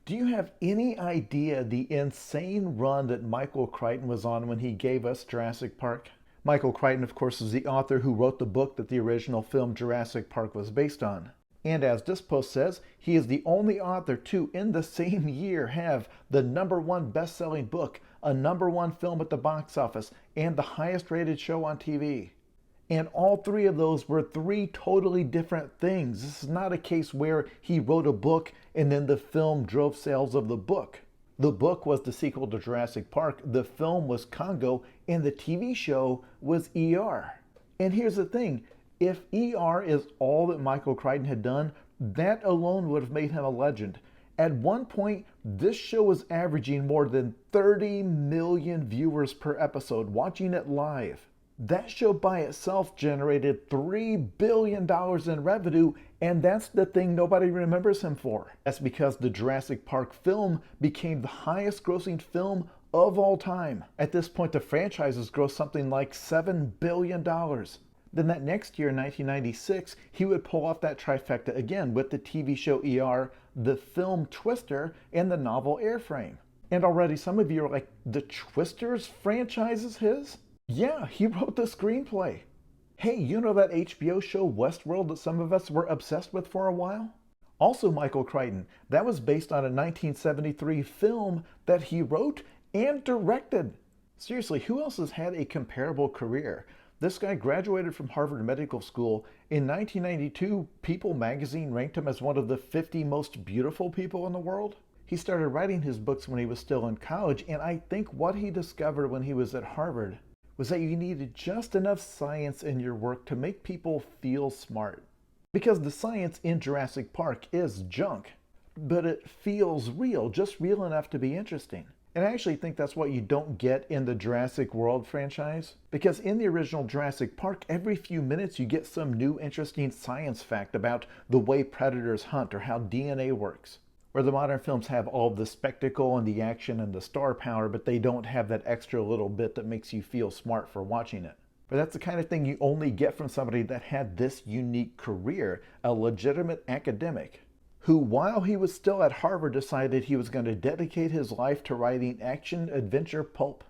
Do you have any idea the insane run that Michael Crichton was on when he gave us Jurassic Park? Michael Crichton, of course, is the author who wrote the book that the original film Jurassic Park was based on. And as this post says, he is the only author to, in the same year, have the #1 best-selling book, a #1 film at the box office, and the highest-rated show on TV. And all three of those were three totally different things. This is not a case where he wrote a book and then the film drove sales of the book. The book was the sequel to Jurassic Park, the film was Congo, and the TV show was ER. And here's the thing, if ER is all that Michael Crichton had done, that alone would have made him a legend. At one point, this show was averaging more than 30 million viewers per episode watching it live. That show by itself generated $3 billion in revenue, and that's the thing nobody remembers him for. That's because the Jurassic Park film became the highest grossing film of all time. At this point, the franchise has grossed something like $7 billion. Then that next year, in 1996, he would pull off that trifecta again with the TV show ER, the film Twister, and the novel Airframe. And already some of you are like, the Twisters franchise is his? Yeah, he wrote the screenplay. Hey, you know that HBO show Westworld that some of us were obsessed with for a while? Also Michael Crichton. That was based on a 1973 film that he wrote and directed. Seriously, who else has had a comparable career? This guy graduated from Harvard Medical School. In 1992, People magazine ranked him as one of the 50 most beautiful people in the world. He started writing his books when he was still in college, and I think what he discovered when he was at Harvard was that you needed just enough science in your work to make people feel smart. Because the science in Jurassic Park is junk, but it feels real, just real enough to be interesting. And I actually think that's what you don't get in the Jurassic World franchise. Because in the original Jurassic Park, every few minutes you get some new interesting science fact about the way predators hunt or how DNA works. Where the modern films have all the spectacle and the action and the star power, but they don't have that extra little bit that makes you feel smart for watching it. But that's the kind of thing you only get from somebody that had this unique career, a legitimate academic, who while he was still at Harvard decided he was going to dedicate his life to writing action adventure pulp.